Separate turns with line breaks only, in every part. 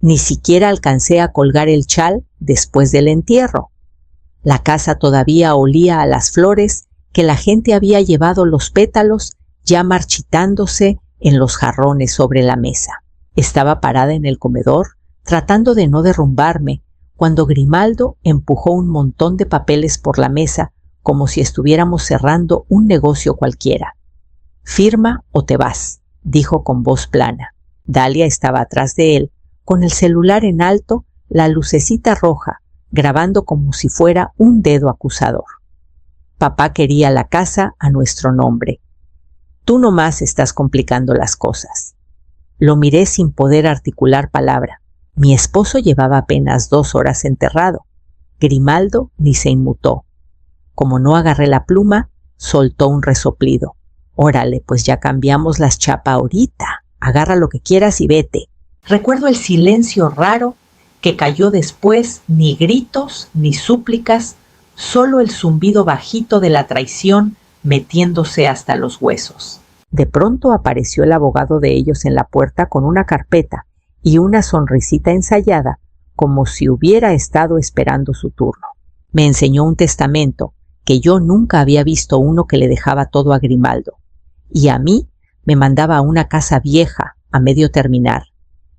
Ni siquiera alcancé a colgar el chal después del entierro. La casa todavía olía a las flores que la gente había llevado los pétalos ya marchitándose en los jarrones sobre la mesa. Estaba parada en el comedor, tratando de no derrumbarme, cuando Grimaldo empujó un montón de papeles por la mesa como si estuviéramos cerrando un negocio cualquiera. «Firma o te vas», dijo con voz plana. Dalia estaba atrás de él, con el celular en alto, la lucecita roja, grabando como si fuera un dedo acusador. Papá quería la casa a nuestro nombre. Tú nomás estás complicando las cosas. Lo miré sin poder articular palabra. Mi esposo llevaba apenas 2 horas enterrado. Grimaldo ni se inmutó. Como no agarré la pluma, soltó un resoplido. Órale, pues ya cambiamos las chapas ahorita. Agarra lo que quieras y vete. Recuerdo el silencio raro que cayó después, ni gritos ni súplicas, solo el zumbido bajito de la traición metiéndose hasta los huesos. De pronto apareció el abogado de ellos en la puerta con una carpeta y una sonrisita ensayada, como si hubiera estado esperando su turno. Me enseñó un testamento, que yo nunca había visto uno que le dejaba todo a Grimaldo, y a mí me mandaba a una casa vieja, a medio terminar,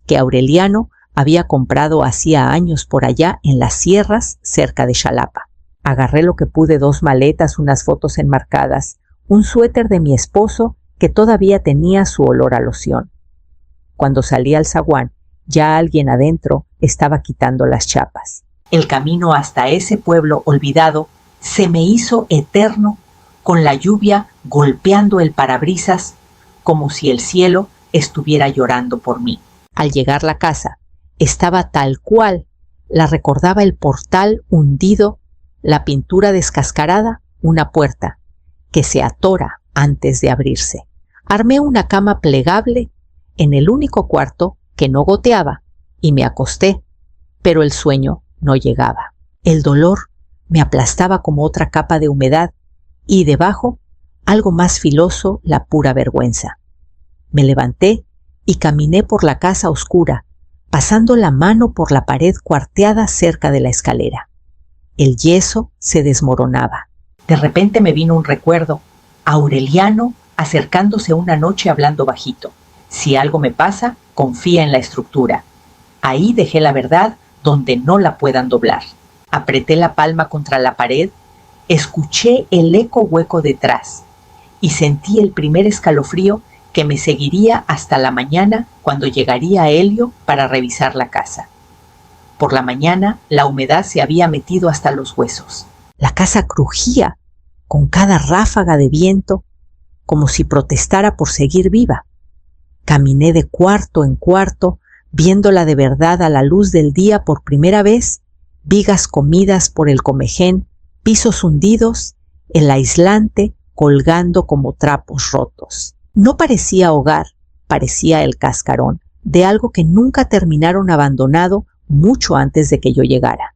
que Aureliano había comprado hacía años por allá en las sierras cerca de Xalapa. Agarré lo que pude, 2 maletas, unas fotos enmarcadas, un suéter de mi esposo que todavía tenía su olor a loción. Cuando salí al zaguán, ya alguien adentro estaba quitando las chapas. El camino hasta ese pueblo olvidado se me hizo eterno, con la lluvia golpeando el parabrisas como si el cielo estuviera llorando por mí. Al llegar a la casa, estaba tal cual, la recordaba el portal hundido, la pintura descascarada, una puerta que se atora antes de abrirse. Armé una cama plegable en el único cuarto que no goteaba y me acosté, pero el sueño no llegaba. El dolor me aplastaba como otra capa de humedad y debajo, algo más filoso, la pura vergüenza. Me levanté y caminé por la casa oscura, pasando la mano por la pared cuarteada cerca de la escalera. El yeso se desmoronaba. De repente me vino un recuerdo. Aureliano acercándose una noche hablando bajito. Si algo me pasa, confía en la estructura. Ahí dejé la verdad donde no la puedan doblar. Apreté la palma contra la pared, escuché el eco hueco detrás y sentí el primer escalofrío que me seguiría hasta la mañana, cuando llegaría Helio para revisar la casa. Por la mañana la humedad se había metido hasta los huesos. La casa crujía con cada ráfaga de viento, como si protestara por seguir viva. Caminé de cuarto en cuarto, viéndola de verdad a la luz del día por primera vez, vigas comidas por el comején, pisos hundidos, el aislante colgando como trapos rotos. No parecía hogar, parecía el cascarón de algo que nunca terminaron abandonado mucho antes de que yo llegara.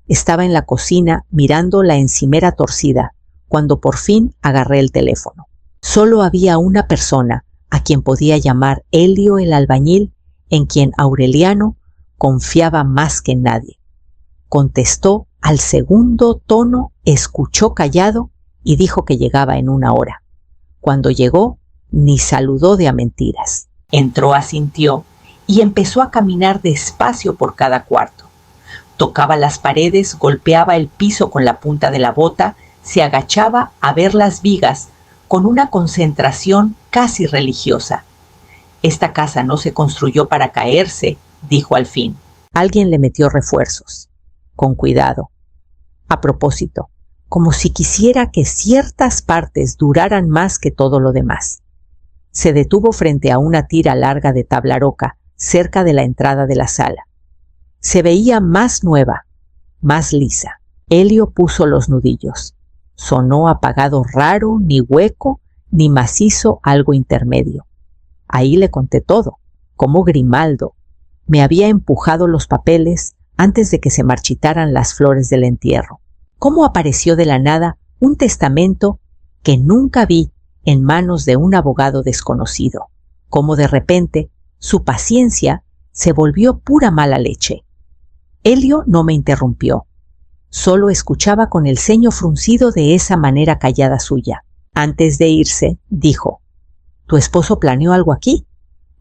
Estaba en la cocina mirando la encimera torcida, cuando por fin agarré el teléfono. Solo había una persona a quien podía llamar, Helio el albañil, en quien Aureliano confiaba más que en nadie. Contestó al segundo tono, escuchó callado y dijo que llegaba en 1 hora. Cuando llegó, ni saludó de a mentiras. Entró, asintió y empezó a caminar despacio por cada cuarto. Tocaba las paredes, golpeaba el piso con la punta de la bota, se agachaba a ver las vigas con una concentración casi religiosa. Esta casa no se construyó para caerse, dijo al fin. Alguien le metió refuerzos. Con cuidado. A propósito, como si quisiera que ciertas partes duraran más que todo lo demás. Se detuvo frente a una tira larga de tabla roca, cerca de la entrada de la sala. Se veía más nueva, más lisa. Helio puso los nudillos. Sonó apagado raro, ni hueco, ni macizo, algo intermedio. Ahí le conté todo, cómo Grimaldo me había empujado los papeles antes de que se marchitaran las flores del entierro. Cómo apareció de la nada un testamento que nunca vi en manos de un abogado desconocido. Cómo de repente su paciencia se volvió pura mala leche. Elio no me interrumpió. Solo escuchaba con el ceño fruncido de esa manera callada suya. Antes de irse, dijo: «¿Tu esposo planeó algo aquí?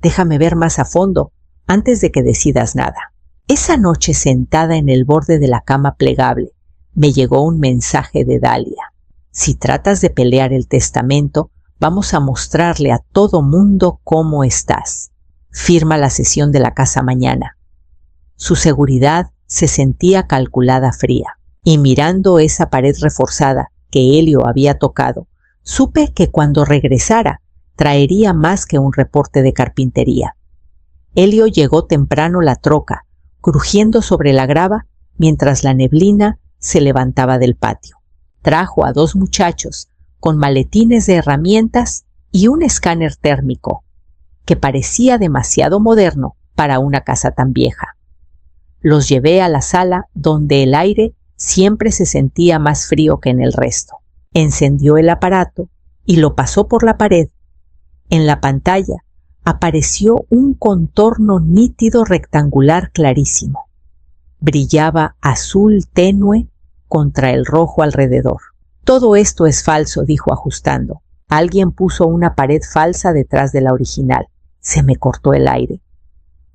Déjame ver más a fondo antes de que decidas nada». Esa noche, sentada en el borde de la cama plegable, me llegó un mensaje de Dalia. «Si tratas de pelear el testamento, vamos a mostrarle a todo mundo cómo estás. Firma la cesión de la casa mañana». Su seguridad se sentía calculada fría, y mirando esa pared reforzada que Elio había tocado, supe que cuando regresara traería más que un reporte de carpintería. Elio llegó temprano la troca, crujiendo sobre la grava mientras la neblina se levantaba del patio. Trajo a 2 muchachos con maletines de herramientas y un escáner térmico, que parecía demasiado moderno para una casa tan vieja. Los llevé a la sala donde el aire siempre se sentía más frío que en el resto. Encendió el aparato y lo pasó por la pared. En la pantalla apareció un contorno nítido rectangular clarísimo. Brillaba azul tenue contra el rojo alrededor. «Todo esto es falso», dijo ajustando. «Alguien puso una pared falsa detrás de la original». Se me cortó el aire.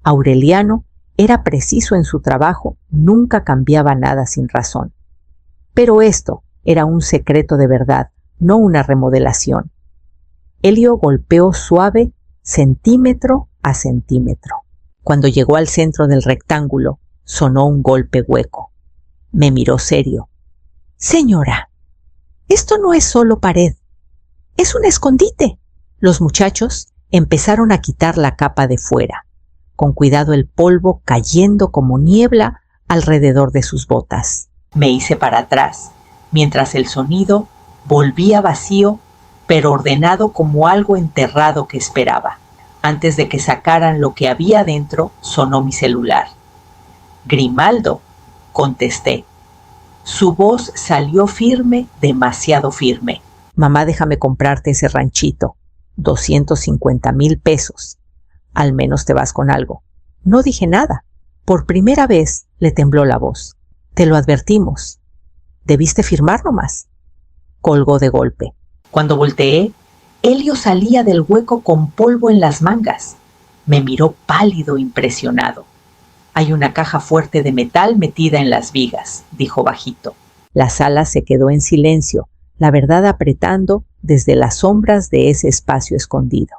Aureliano era preciso en su trabajo, nunca cambiaba nada sin razón. Pero esto era un secreto de verdad, no una remodelación. Elio golpeó suave, centímetro a centímetro. Cuando llegó al centro del rectángulo, sonó un golpe hueco. Me miró serio. «Señora, esto no es solo pared, es un escondite». Los muchachos empezaron a quitar la capa de fuera, con cuidado el polvo cayendo como niebla alrededor de sus botas. Me hice para atrás, mientras el sonido volvía vacío, pero ordenado como algo enterrado que esperaba. Antes de que sacaran lo que había dentro, sonó mi celular. «Grimaldo», contesté. Su voz salió firme, demasiado firme. «Mamá, déjame comprarte ese ranchito. 250,000 pesos. Al menos te vas con algo». No dije nada. Por primera vez le tembló la voz. «Te lo advertimos. Debiste firmar nomás». Colgó de golpe. Cuando volteé, Elio salía del hueco con polvo en las mangas. Me miró pálido, impresionado. «Hay una caja fuerte de metal metida en las vigas», dijo bajito. La sala se quedó en silencio, la verdad apretando desde las sombras de ese espacio escondido.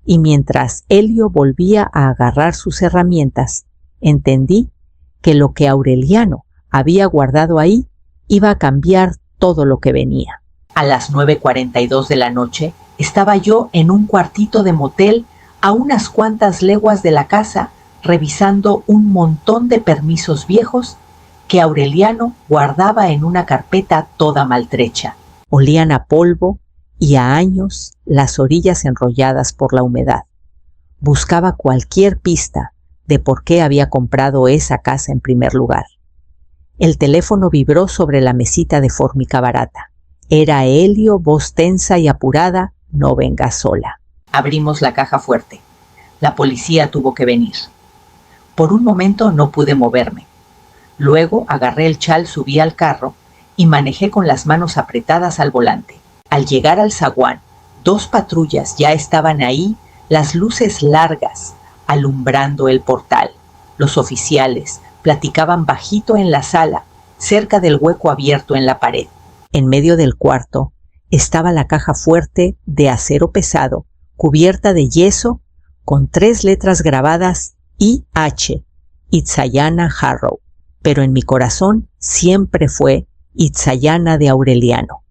Y mientras Elio volvía a agarrar sus herramientas, entendí que lo que Aureliano había guardado ahí iba a cambiar todo lo que venía. A las 9:42 de la noche estaba yo en un cuartito de motel a unas cuantas leguas de la casa, revisando un montón de permisos viejos que Aureliano guardaba en una carpeta toda maltrecha. Olían a polvo y a años las orillas enrolladas por la humedad. Buscaba cualquier pista de por qué había comprado esa casa en primer lugar. El teléfono vibró sobre la mesita de fórmica barata. Era Elio, voz tensa y apurada: «No vengas sola». Abrimos la caja fuerte. La policía tuvo que venir. Por un momento no pude moverme. Luego agarré el chal, subí al carro y manejé con las manos apretadas al volante. Al llegar al zaguán, 2 patrullas ya estaban ahí, las luces largas, alumbrando el portal. Los oficiales platicaban bajito en la sala, cerca del hueco abierto en la pared. En medio del cuarto estaba la caja fuerte de acero pesado, cubierta de yeso, con 3 letras grabadas: I.H., Itzayana Harrow. Pero en mi corazón siempre fue Itzayana de Aureliano.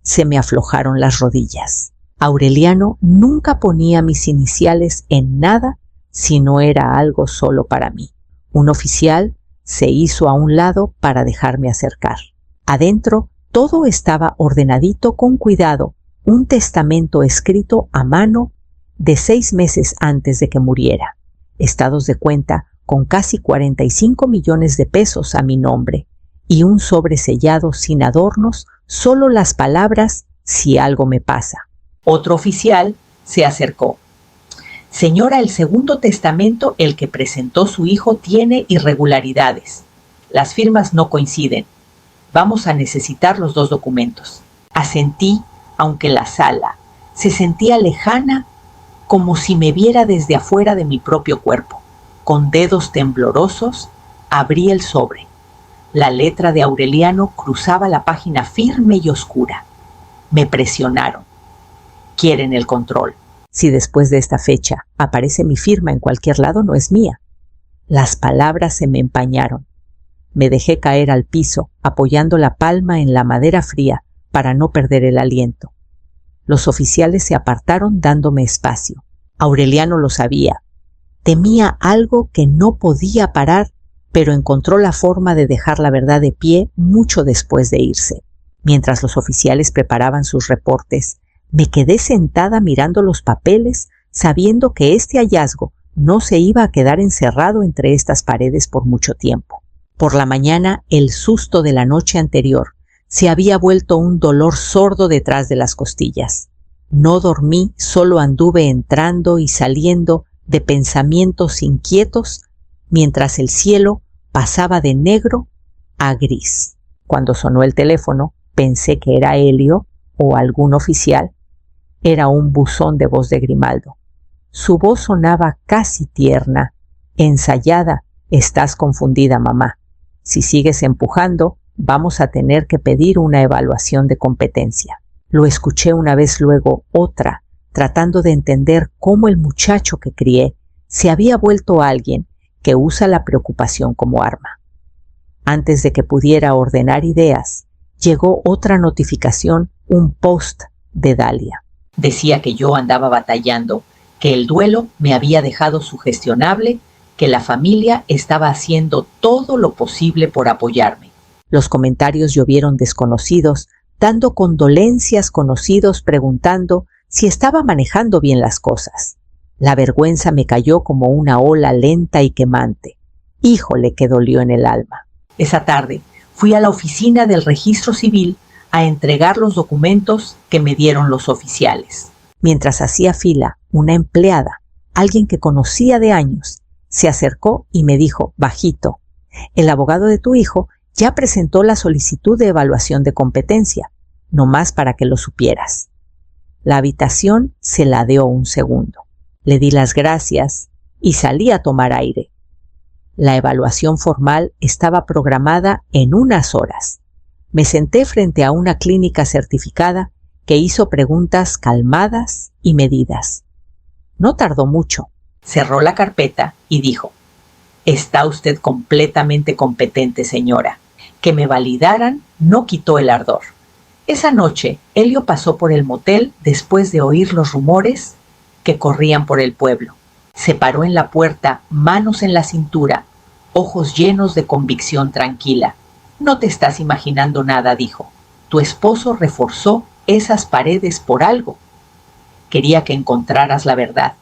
Se me aflojaron las rodillas. Aureliano nunca ponía mis iniciales en nada si no era algo solo para mí. Un oficial se hizo a un lado para dejarme acercar. Adentro todo estaba ordenadito con cuidado, un testamento escrito a mano de 6 meses antes de que muriera. Estados de cuenta con casi 45 millones de pesos a mi nombre y un sobre sellado sin adornos, solo las palabras: «si algo me pasa». Otro oficial se acercó. Señora, el segundo testamento, el que presentó su hijo, tiene irregularidades. Las firmas no coinciden. Vamos a necesitar los dos documentos. Asentí, aunque la sala se sentía lejana, como si me viera desde afuera de mi propio cuerpo. Con dedos temblorosos, abrí el sobre. La letra de Aureliano cruzaba la página firme y oscura. Me presionaron. Quieren el control. Si después de esta fecha aparece mi firma en cualquier lado, no es mía. Las palabras se me empañaron. Me dejé caer al piso, apoyando la palma en la madera fría para no perder el aliento. Los oficiales se apartaron dándome espacio. Aureliano lo sabía. Temía algo que no podía parar, pero encontró la forma de dejar la verdad de pie mucho después de irse. Mientras los oficiales preparaban sus reportes, me quedé sentada mirando los papeles, sabiendo que este hallazgo no se iba a quedar encerrado entre estas paredes por mucho tiempo. Por la mañana, el susto de la noche anterior se había vuelto un dolor sordo detrás de las costillas. No dormí, solo anduve entrando y saliendo de pensamientos inquietos, mientras el cielo pasaba de negro a gris. Cuando sonó el teléfono, pensé que era Helio o algún oficial. Era un buzón de voz de Grimaldo. Su voz sonaba casi tierna, ensayada. Estás confundida, mamá. Si sigues empujando, vamos a tener que pedir una evaluación de competencia. Lo escuché una vez, luego otra, tratando de entender cómo el muchacho que crié se había vuelto alguien que usa la preocupación como arma. Antes de que pudiera ordenar ideas, llegó otra notificación, un post de Dalia. Decía que yo andaba batallando, que el duelo me había dejado sugestionable, que la familia estaba haciendo todo lo posible por apoyarme. Los comentarios llovieron desconocidos, dando condolencias, conocidos preguntando si estaba manejando bien las cosas. La vergüenza me cayó como una ola lenta y quemante. Híjole, que dolió en el alma. Esa tarde fui a la oficina del registro civil a entregar los documentos que me dieron los oficiales. Mientras hacía fila, una empleada, alguien que conocía de años, se acercó y me dijo, bajito, el abogado de tu hijo ya presentó la solicitud de evaluación de competencia, nomás para que lo supieras. La habitación se ladeó un segundo. Le di las gracias y salí a tomar aire. La evaluación formal estaba programada en unas horas. Me senté frente a una clínica certificada que hizo preguntas calmadas y medidas. No tardó mucho. Cerró la carpeta y dijo, «Está usted completamente competente, señora. Que me validaran no quitó el ardor». Esa noche, Helio pasó por el motel después de oír los rumores que corrían por el pueblo. Se paró en la puerta, manos en la cintura, ojos llenos de convicción tranquila. «No te estás imaginando nada», dijo. «Tu esposo reforzó esas paredes por algo. Quería que encontraras la verdad».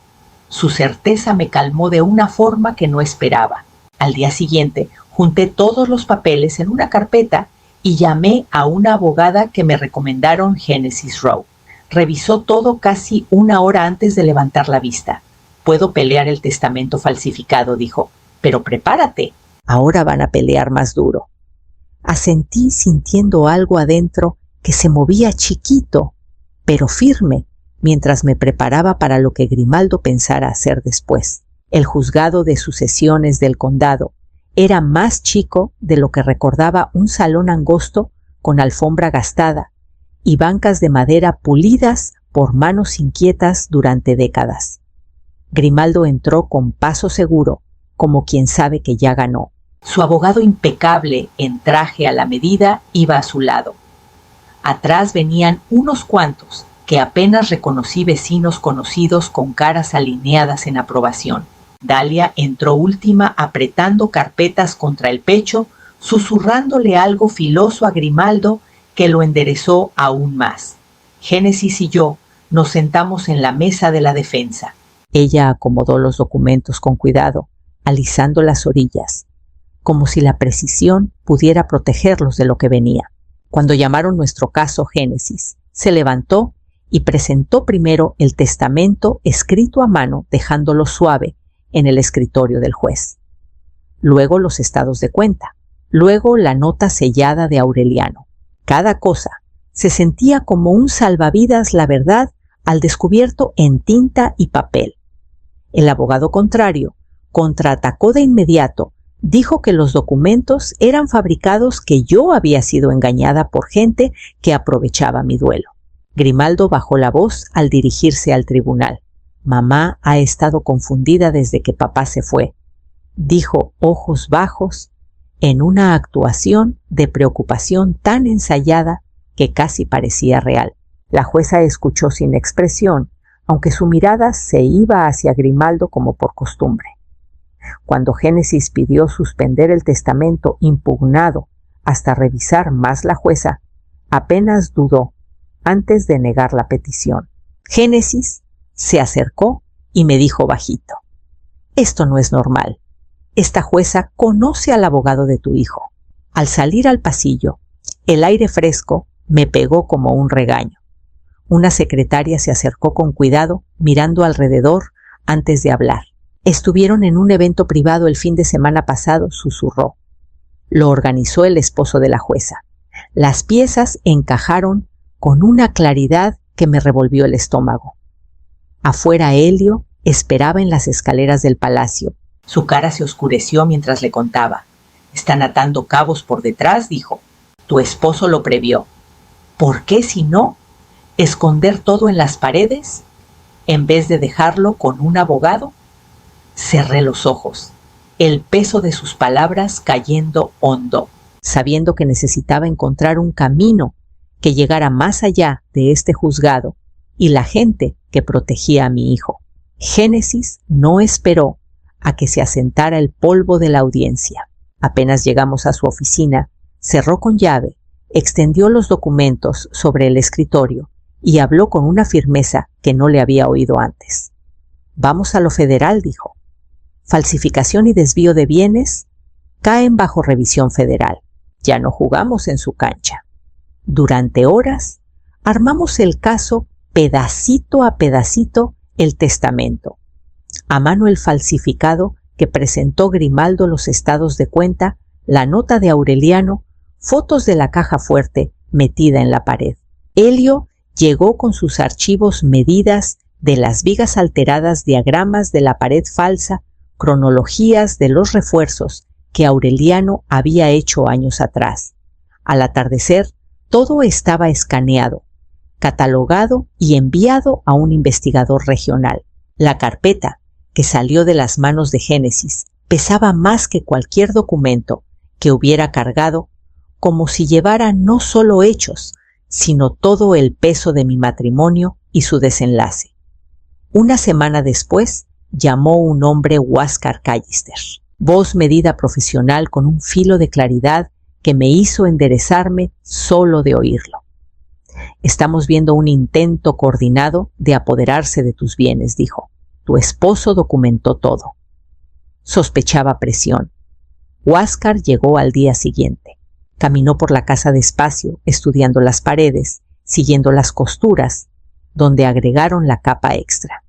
Su certeza me calmó de una forma que no esperaba. Al día siguiente, junté todos los papeles en una carpeta y llamé a una abogada que me recomendaron Genesis Row. Revisó todo casi una hora antes de levantar la vista. «Puedo pelear el testamento falsificado», dijo, «pero prepárate. Ahora van a pelear más duro». Asentí sintiendo algo adentro que se movía chiquito, pero firme, mientras me preparaba para lo que Grimaldo pensara hacer después. El juzgado de sucesiones del condado era más chico de lo que recordaba, un salón angosto con alfombra gastada y bancas de madera pulidas por manos inquietas durante décadas. Grimaldo entró con paso seguro, como quien sabe que ya ganó. Su abogado impecable, en traje a la medida, iba a su lado. Atrás venían unos cuantos, que apenas reconocí, vecinos conocidos con caras alineadas en aprobación. Dalia entró última, apretando carpetas contra el pecho, susurrándole algo filoso a Grimaldo que lo enderezó aún más. Génesis y yo nos sentamos en la mesa de la defensa. Ella acomodó los documentos con cuidado, alisando las orillas, como si la precisión pudiera protegerlos de lo que venía. Cuando llamaron nuestro caso Génesis, se levantó y presentó primero el testamento escrito a mano, dejándolo suave en el escritorio del juez. Luego los estados de cuenta, luego la nota sellada de Aureliano. Cada cosa se sentía como un salvavidas, la verdad, al descubierto en tinta y papel. El abogado contrario contraatacó de inmediato, dijo que los documentos eran fabricados, que yo había sido engañada por gente que aprovechaba mi duelo. Grimaldo bajó la voz al dirigirse al tribunal. Mamá ha estado confundida desde que papá se fue, dijo ojos bajos, en una actuación de preocupación tan ensayada que casi parecía real. La jueza escuchó sin expresión, aunque su mirada se iba hacia Grimaldo como por costumbre. Cuando Génesis pidió suspender el testamento impugnado hasta revisar más la jueza, apenas dudó antes de negar la petición. Génesis se acercó y me dijo bajito: «Esto no es normal. Esta jueza conoce al abogado de tu hijo». Al salir al pasillo, el aire fresco me pegó como un regaño. Una secretaria se acercó con cuidado, mirando alrededor antes de hablar. «Estuvieron en un evento privado el fin de semana pasado», susurró. Lo organizó el esposo de la jueza. Las piezas encajaron con una claridad que me revolvió el estómago. Afuera Helio esperaba en las escaleras del palacio. Su cara se oscureció mientras le contaba. «Están atando cabos por detrás», dijo. «Tu esposo lo previó. ¿Por qué, si no, esconder todo en las paredes en vez de dejarlo con un abogado?» Cerré los ojos, el peso de sus palabras cayendo hondo, sabiendo que necesitaba encontrar un camino que llegara más allá de este juzgado y la gente que protegía a mi hijo. Génesis no esperó a que se asentara el polvo de la audiencia. Apenas llegamos a su oficina, cerró con llave, extendió los documentos sobre el escritorio y habló con una firmeza que no le había oído antes. «Vamos a lo federal», dijo. «Falsificación y desvío de bienes caen bajo revisión federal. Ya no jugamos en su cancha». Durante horas armamos el caso pedacito a pedacito, el testamento. A mano el falsificado que presentó Grimaldo, los estados de cuenta, la nota de Aureliano, fotos de la caja fuerte metida en la pared. Helio llegó con sus archivos, medidas de las vigas alteradas, diagramas de la pared falsa, cronologías de los refuerzos que Aureliano había hecho años atrás. Al atardecer, todo estaba escaneado, catalogado y enviado a un investigador regional. La carpeta, que salió de las manos de Génesis, pesaba más que cualquier documento que hubiera cargado, como si llevara no solo hechos, sino todo el peso de mi matrimonio y su desenlace. Una semana después, llamó un hombre Huáscar Callister. Voz medida, profesional, con un filo de claridad que me hizo enderezarme solo de oírlo. «Estamos viendo un intento coordinado de apoderarse de tus bienes», dijo. «Tu esposo documentó todo». Sospechaba presión. Huáscar llegó al día siguiente. Caminó por la casa despacio, estudiando las paredes, siguiendo las costuras, donde agregaron la capa extra.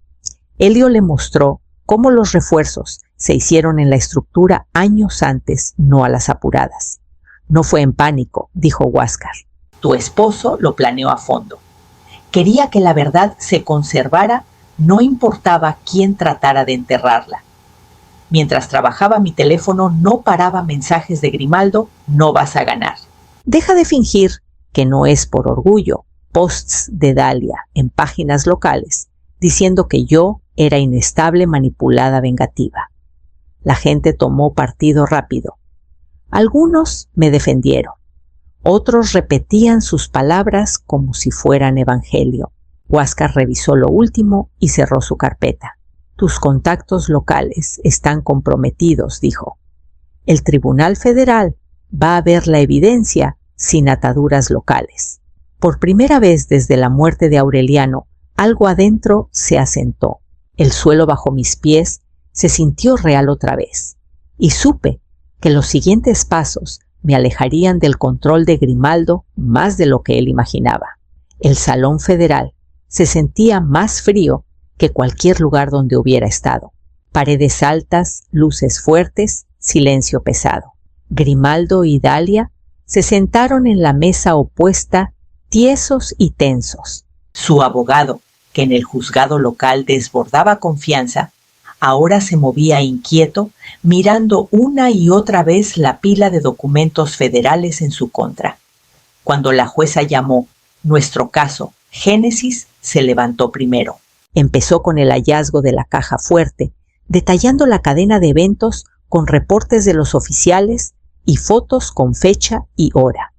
Helio le mostró cómo los refuerzos se hicieron en la estructura años antes, no a las apuradas. «No fue en pánico», dijo Huáscar. «Tu esposo lo planeó a fondo. Quería que la verdad se conservara, no importaba quién tratara de enterrarla. Mientras trabajaba mi teléfono no paraba mensajes de Grimaldo: no vas a ganar. Deja de fingir que no es por orgullo». Posts de Dalia en páginas locales diciendo que yo era inestable, manipulada, vengativa. La gente tomó partido rápido. Algunos me defendieron. Otros repetían sus palabras como si fueran evangelio. Huáscar revisó lo último y cerró su carpeta. «Tus contactos locales están comprometidos», dijo. «El Tribunal Federal va a ver la evidencia sin ataduras locales». Por primera vez desde la muerte de Aureliano, algo adentro se asentó. El suelo bajo mis pies se sintió real otra vez, y supe que los siguientes pasos me alejarían del control de Grimaldo más de lo que él imaginaba. El Salón Federal se sentía más frío que cualquier lugar donde hubiera estado. Paredes altas, luces fuertes, silencio pesado. Grimaldo y Dalia se sentaron en la mesa opuesta, tiesos y tensos. Su abogado, que en el juzgado local desbordaba confianza, ahora se movía inquieto, mirando una y otra vez la pila de documentos federales en su contra. Cuando la jueza llamó "Nuestro caso, Génesis", se levantó primero. Empezó con el hallazgo de la caja fuerte, detallando la cadena de eventos con reportes de los oficiales y fotos con fecha y hora.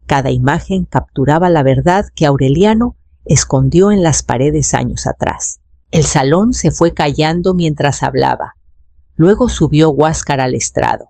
Cada imagen capturaba la verdad que Aureliano escondió en las paredes años atrás. El salón se fue callando mientras hablaba. Luego subió Huáscar al estrado.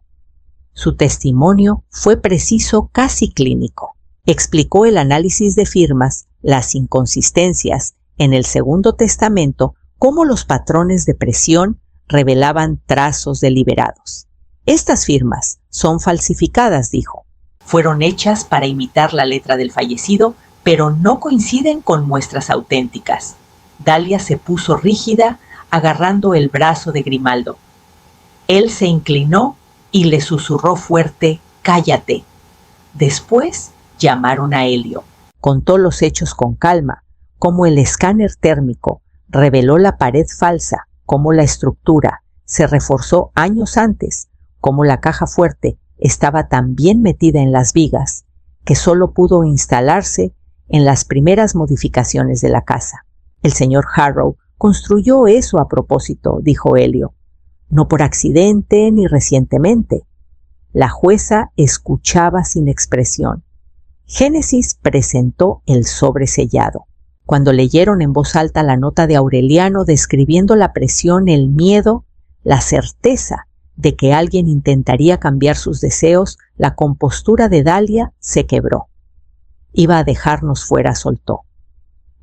Su testimonio fue preciso, casi clínico. Explicó el análisis de firmas, las inconsistencias en el Segundo Testamento, cómo los patrones de presión revelaban trazos deliberados. Estas firmas son falsificadas, dijo. Fueron hechas para imitar la letra del fallecido, pero no coinciden con muestras auténticas. Dalia se puso rígida, agarrando el brazo de Grimaldo. Él se inclinó y le susurró fuerte: «Cállate». Después llamaron a Helio. Contó los hechos con calma, cómo el escáner térmico reveló la pared falsa, cómo la estructura se reforzó años antes, cómo la caja fuerte estaba tan bien metida en las vigas que solo pudo instalarse en las primeras modificaciones de la casa. El señor Harrow construyó eso a propósito, dijo Helio. No por accidente ni recientemente. La jueza escuchaba sin expresión. Génesis presentó el sobre sellado. Cuando leyeron en voz alta la nota de Aureliano describiendo la presión, el miedo, la certeza de que alguien intentaría cambiar sus deseos, la compostura de Dalia se quebró. Iba a dejarnos fuera, soltó.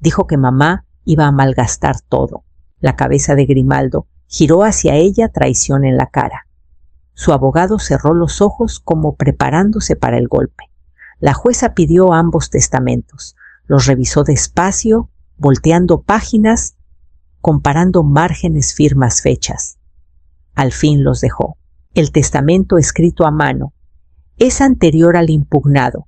Dijo que mamá iba a malgastar todo. La cabeza de Grimaldo giró hacia ella, traición en la cara. Su abogado cerró los ojos como preparándose para el golpe. La jueza pidió ambos testamentos. Los revisó despacio, volteando páginas, comparando márgenes, firmas, fechas. Al fin los dejó. El testamento escrito a mano es anterior al impugnado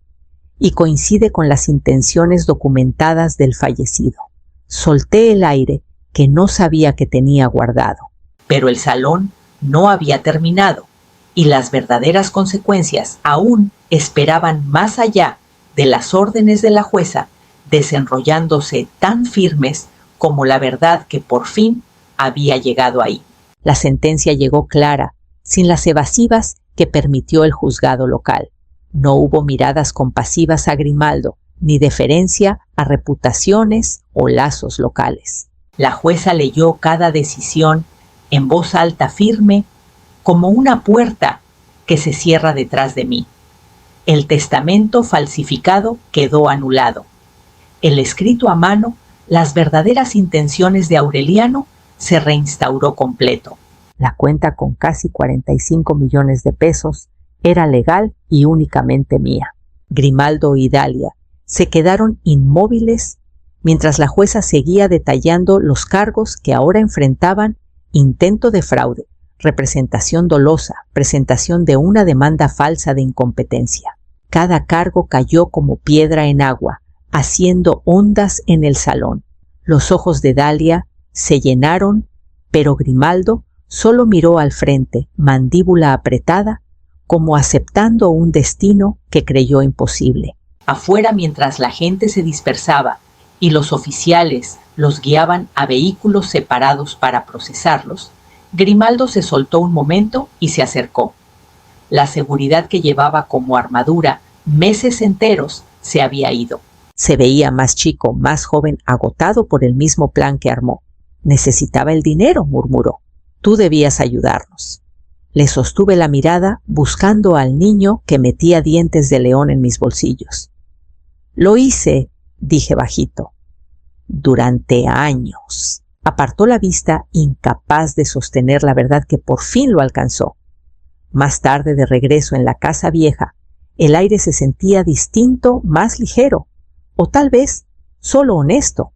y coincide con las intenciones documentadas del fallecido. Solté el aire que no sabía que tenía guardado. Pero el salón no había terminado y las verdaderas consecuencias aún esperaban más allá de las órdenes de la jueza, desenrollándose tan firmes como la verdad que por fin había llegado ahí. La sentencia llegó clara, sin las evasivas que permitió el juzgado local. No hubo miradas compasivas a Grimaldo, ni deferencia a reputaciones o lazos locales. La jueza leyó cada decisión en voz alta, firme, como una puerta que se cierra detrás de mí. El testamento falsificado quedó anulado. El escrito a mano, las verdaderas intenciones de Aureliano, se reinstauró completo. La cuenta con casi 45 millones de pesos era legal y únicamente mía. Grimaldo y Dalia se quedaron inmóviles mientras la jueza seguía detallando los cargos que ahora enfrentaban: intento de fraude, representación dolosa, presentación de una demanda falsa de incompetencia. Cada cargo cayó como piedra en agua, haciendo ondas en el salón. Los ojos de Dalia se llenaron, pero Grimaldo solo miró al frente, mandíbula apretada, como aceptando un destino que creyó imposible. Afuera, mientras la gente se dispersaba y los oficiales los guiaban a vehículos separados para procesarlos, Grimaldo se soltó un momento y se acercó. La seguridad que llevaba como armadura meses enteros se había ido. Se veía más chico, más joven, agotado por el mismo plan que armó. Necesitaba el dinero, murmuró. Tú debías ayudarnos. Le sostuve la mirada buscando al niño que metía dientes de león en mis bolsillos. Lo hice, dije bajito. Durante años. Apartó la vista, incapaz de sostener la verdad que por fin lo alcanzó. Más tarde, de regreso en la casa vieja, el aire se sentía distinto, más ligero, o tal vez solo honesto.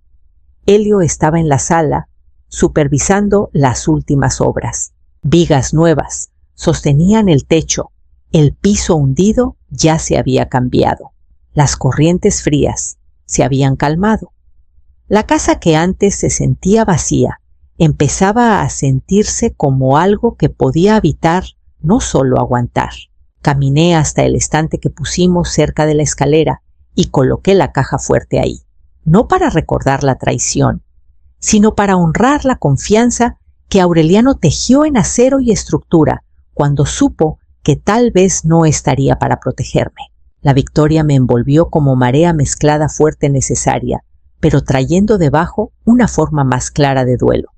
Elio estaba en la sala, supervisando las últimas obras. Vigas nuevas sostenían el techo. El piso hundido ya se había cambiado. Las corrientes frías se habían calmado. La casa que antes se sentía vacía empezaba a sentirse como algo que podía habitar, no solo aguantar. Caminé hasta el estante que pusimos cerca de la escalera y coloqué la caja fuerte ahí, no para recordar la traición, sino para honrar la confianza que Aureliano tejió en acero y estructura cuando supo que tal vez no estaría para protegerme. La victoria me envolvió como marea mezclada fuerte necesaria, pero trayendo debajo una forma más clara de duelo.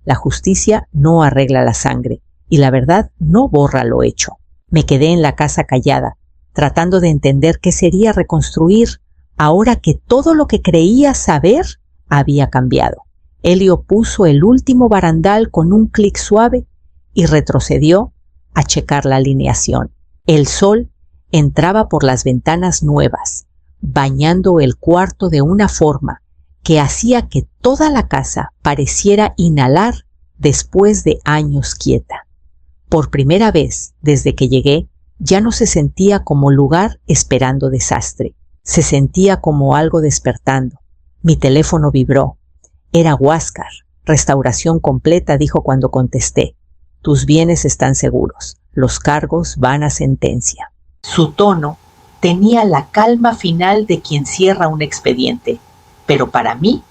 La justicia no arregla la sangre y la verdad no borra lo hecho. Me quedé en la casa callada, tratando de entender qué sería reconstruir ahora que todo lo que creía saber había cambiado. Elio puso el último barandal con un clic suave y retrocedió a checar la alineación. El sol entraba por las ventanas nuevas, bañando el cuarto de una forma que hacía que toda la casa pareciera inhalar después de años quieta. Por primera vez desde que llegué, ya no se sentía como lugar esperando desastre. Se sentía como algo despertando. Mi teléfono vibró. Era Huáscar. Restauración completa, dijo cuando contesté. Tus bienes están seguros. Los cargos van a sentencia. Su tono tenía la calma final de quien cierra un expediente, pero para mí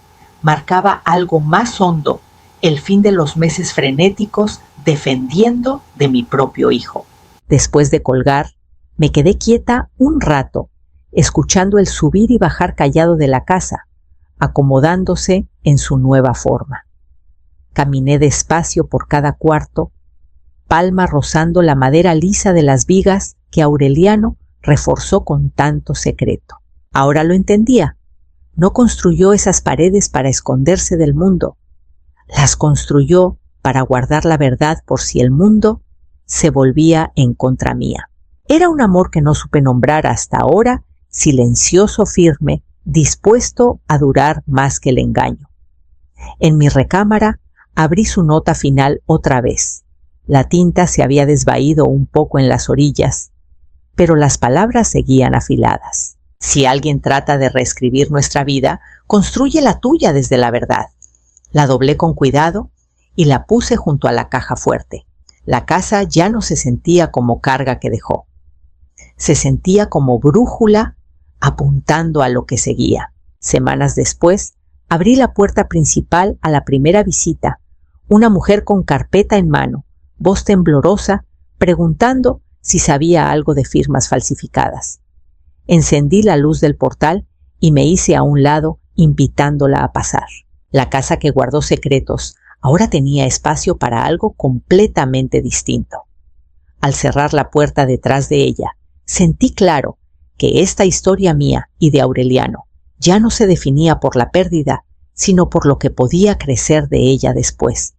marcaba algo más hondo, el fin de los meses frenéticos defendiendo de mi propio hijo. Después de colgar, me quedé quieta un rato, escuchando el subir y bajar callado de la casa, acomodándose en su nueva forma. Caminé despacio por cada cuarto, palma rozando la madera lisa de las vigas que Aureliano reforzó con tanto secreto. Ahora lo entendía. No construyó esas paredes para esconderse del mundo. Las construyó para guardar la verdad por si el mundo se volvía en contra mía. Era un amor que no supe nombrar hasta ahora, silencioso, firme, dispuesto a durar más que el engaño. En mi recámara abrí su nota final otra vez. La tinta se había desvaído un poco en las orillas, pero las palabras seguían afiladas. Si alguien trata de reescribir nuestra vida, construye la tuya desde la verdad. La doblé con cuidado y la puse junto a la caja fuerte. La casa ya no se sentía como carga que dejó. Se sentía como brújula apuntando a lo que seguía. Semanas después, abrí la puerta principal a la primera visita. Una mujer con carpeta en mano, voz temblorosa, preguntando si sabía algo de firmas falsificadas. Encendí la luz del portal y me hice a un lado, invitándola a pasar. La casa que guardó secretos ahora tenía espacio para algo completamente distinto. Al cerrar la puerta detrás de ella, sentí claro que esta historia mía y de Aureliano ya no se definía por la pérdida, sino por lo que podía crecer de ella después.